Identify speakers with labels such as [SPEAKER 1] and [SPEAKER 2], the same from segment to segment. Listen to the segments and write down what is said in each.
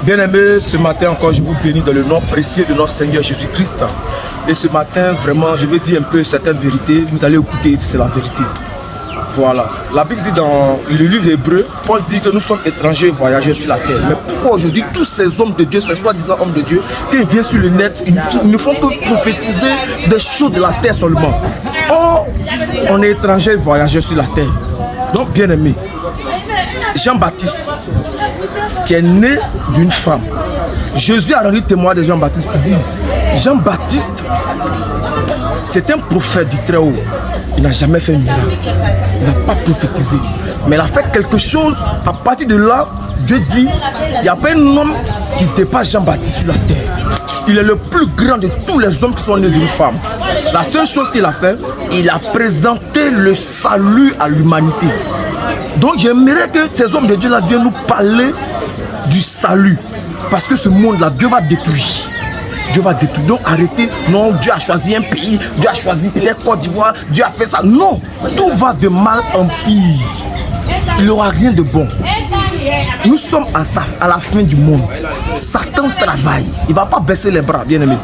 [SPEAKER 1] Bien-aimés, ce matin encore, je vous bénis dans le nom précieux de notre Seigneur Jésus-Christ. Et ce matin, vraiment, je vais dire un peu certaines vérités. Vous allez écouter, c'est la vérité. Voilà. La Bible dit dans le livre d'Hébreux, Paul dit que nous sommes étrangers voyageurs sur la terre. Mais pourquoi aujourd'hui tous ces hommes de Dieu, ces soi-disant hommes de Dieu, qui viennent sur le net, ils ne font que prophétiser des choses de la terre seulement. Or, on est étrangers voyageurs sur la terre. Donc, bien aimé, Jean-Baptiste, qui est né d'une femme, Jésus a rendu témoin de Jean-Baptiste pour dire, Jean-Baptiste, c'est un prophète du Très-Haut. Il n'a jamais fait miracle. Il n'a pas prophétisé. Mais il a fait quelque chose. À partir de là, Dieu dit, il n'y a pas un homme qui dépasse Jean-Baptiste sur la terre. Il est le plus grand de tous les hommes qui sont nés d'une femme. La seule chose qu'il a fait, il a présenté le salut à l'humanité. Donc j'aimerais que ces hommes de Dieu-là viennent nous parler du salut. Parce que ce monde-là, Dieu va détruire. Dieu va détruire. Donc arrêtez. Non, Dieu a choisi un pays. Dieu a choisi peut-être Côte d'Ivoire. Dieu a fait ça. Non, tout va de mal en pire. Il n'y aura rien de bon. Nous sommes à la fin du monde. Satan travaille. Il ne va pas baisser les bras, bien aimé.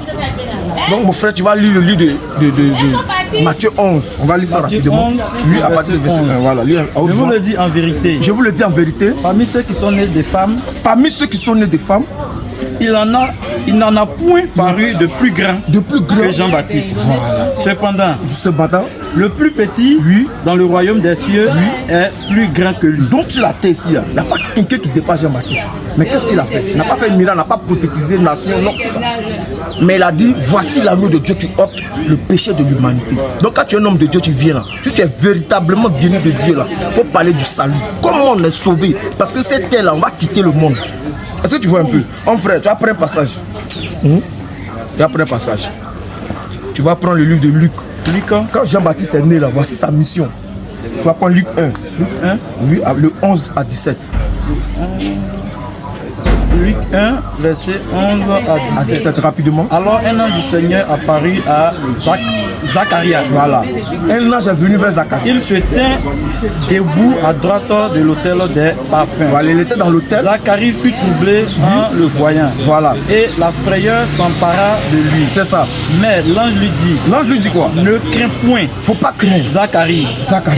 [SPEAKER 1] Donc mon frère, tu vas lire le livre de Matthieu 11. On va lire ça rapidement.
[SPEAKER 2] 11,
[SPEAKER 1] lui, à partir de verset 1. Voilà, lui,
[SPEAKER 2] je vous le dis en vérité.
[SPEAKER 1] Je vous le dis en vérité.
[SPEAKER 2] Parmi ceux qui sont nés des femmes, il n'en a point paru de plus grand que Jean-Baptiste. Voilà. Cependant, le plus petit, lui, dans le royaume des cieux, lui, est plus grand que lui.
[SPEAKER 1] Donc sur la terre ici, il n'y a pas quelqu'un qui dépasse Jean-Baptiste. Mais qu'est-ce qu'il a fait? Il n'a pas fait une miracle, il n'a pas prophétisé nation, non. Mais il a dit, voici l'agneau de Dieu qui ôte le péché de l'humanité. Donc quand tu es un homme de Dieu, tu viens là. Si tu es véritablement béni de Dieu là, il faut parler du salut. Comment on est sauvé? Parce que cette terre là, on va quitter le monde. Est-ce que tu vois un peu? Mon frère, tu vas prendre un passage. Tu vas prendre un passage. Tu vas prendre le livre de Luc. Quand Jean-Baptiste est né là, voici sa mission. Tu vas prendre Luc 1.
[SPEAKER 2] Luc 1.
[SPEAKER 1] Oui, le 11 à 17.
[SPEAKER 2] Luc 1, verset 11 à 17.
[SPEAKER 1] Rapidement.
[SPEAKER 2] Alors un ange du Seigneur apparut à Zacharie.
[SPEAKER 1] Voilà. Un ange est venu vers Zacharie.
[SPEAKER 2] Il se tint debout à droite de l'autel des parfums.
[SPEAKER 1] Voilà, il était dans l'autel.
[SPEAKER 2] Zacharie fut troublé en le voyant.
[SPEAKER 1] Voilà.
[SPEAKER 2] Et la frayeur s'empara de lui.
[SPEAKER 1] C'est ça.
[SPEAKER 2] Mais l'ange lui dit.
[SPEAKER 1] L'ange lui dit quoi?
[SPEAKER 2] Ne crains point.
[SPEAKER 1] Faut pas craindre.
[SPEAKER 2] Zacharie.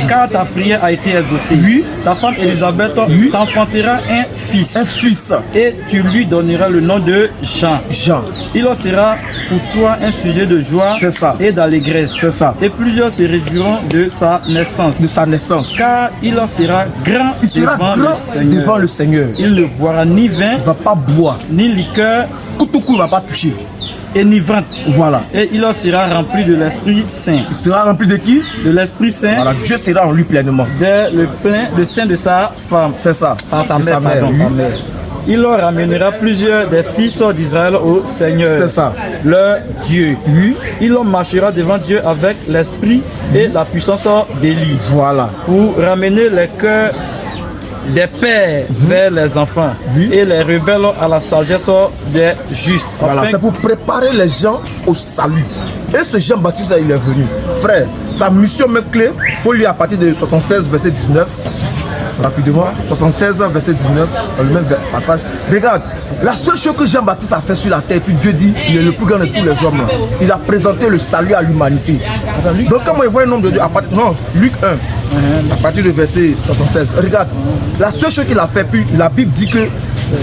[SPEAKER 2] Car ta prière a été exaucée.
[SPEAKER 1] Oui.
[SPEAKER 2] Ta femme Élisabeth t'enfantera un fils.
[SPEAKER 1] Un fils.
[SPEAKER 2] Et tu lui donneras le nom de Jean.
[SPEAKER 1] Jean.
[SPEAKER 2] Il en sera pour toi un sujet de joie et d'allégresse.
[SPEAKER 1] C'est ça.
[SPEAKER 2] Et plusieurs se réjouiront de sa naissance.
[SPEAKER 1] De sa naissance.
[SPEAKER 2] Car il en sera grand, devant le Seigneur. Il ne boira ni vin,
[SPEAKER 1] il ne va pas boire,
[SPEAKER 2] ni liqueur,
[SPEAKER 1] il ne va pas toucher.
[SPEAKER 2] Enivrante.
[SPEAKER 1] Voilà.
[SPEAKER 2] Et il en sera rempli de l'Esprit Saint.
[SPEAKER 1] Il sera rempli de qui?
[SPEAKER 2] De l'Esprit Saint.
[SPEAKER 1] Voilà, Dieu sera en lui pleinement.
[SPEAKER 2] Le sein de sa femme.
[SPEAKER 1] C'est ça.
[SPEAKER 2] Par sa mère, pardon. Il leur ramènera plusieurs des fils d'Israël au Seigneur.
[SPEAKER 1] C'est ça.
[SPEAKER 2] Leur Dieu.
[SPEAKER 1] Oui.
[SPEAKER 2] Il leur marchera devant Dieu avec l'esprit et la puissance d'Élie.
[SPEAKER 1] Voilà.
[SPEAKER 2] Pour ramener les cœurs des pères vers les enfants et les rebelles à la sagesse des justes.
[SPEAKER 1] Voilà, c'est pour préparer les gens au salut. Et ce Jean-Baptiste, il est venu. Frère, sa mission même clé, il faut lire à partir de 76, verset 19. Rapidement, 76, verset 19, dans le même passage. Regarde, la seule chose que Jean-Baptiste a fait sur la terre, puis Dieu dit, il est le plus grand de tous les hommes. Il a présenté le salut à l'humanité. Donc, comment il voit un homme de Dieu à partir, non, Luc 1, à partir du verset 76. Regarde, la seule chose qu'il a fait, puis la Bible dit que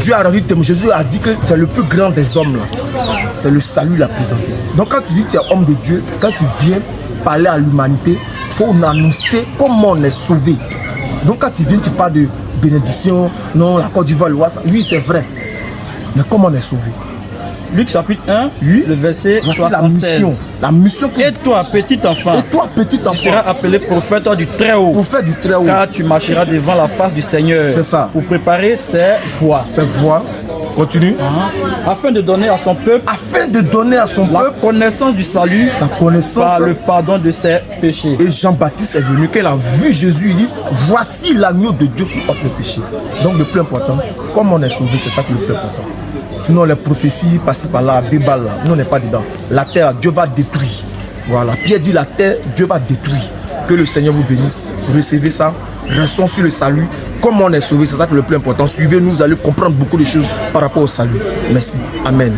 [SPEAKER 1] Dieu a rendu témoin. Jésus a dit que c'est le plus grand des hommes là. C'est le salut qu'il a présenté. Donc, quand tu dis que tu es homme de Dieu, quand tu viens parler à l'humanité, il faut annoncer comment on est sauvé. Donc quand tu viens, tu parles de bénédiction, non, la Côte d'Ivoire, oui c'est vrai. Mais comment on est sauvé?
[SPEAKER 2] Luc chapitre 1, le verset 76.
[SPEAKER 1] La mission que...
[SPEAKER 2] Et toi, petit enfant, tu seras appelé prophète du Très-Haut.
[SPEAKER 1] Prophète du Très-Haut.
[SPEAKER 2] Car tu marcheras devant la face du Seigneur.
[SPEAKER 1] C'est ça.
[SPEAKER 2] Pour préparer ses voies.
[SPEAKER 1] Ses voies. Continue.
[SPEAKER 2] Afin de donner à son peuple. La connaissance du salut.
[SPEAKER 1] La connaissance.
[SPEAKER 2] Par le pardon de ses péchés.
[SPEAKER 1] Et Jean-Baptiste est venu. Quand il a vu Jésus, il dit, voici l'agneau de Dieu qui ôte le péché. Donc le plus important, comme on est sauvé, c'est ça qui est le plus important. Sinon les prophéties par-ci par-là, débat là, nous on n'est pas dedans. La terre, Dieu va détruire. Voilà, Pierre dit la terre, Dieu va détruire. Que le Seigneur vous bénisse. Recevez ça. Restons sur le salut. comme on est sauvé, c'est ça que le plus important. Suivez-nous, vous allez comprendre beaucoup de choses par rapport au salut. Merci. Amen.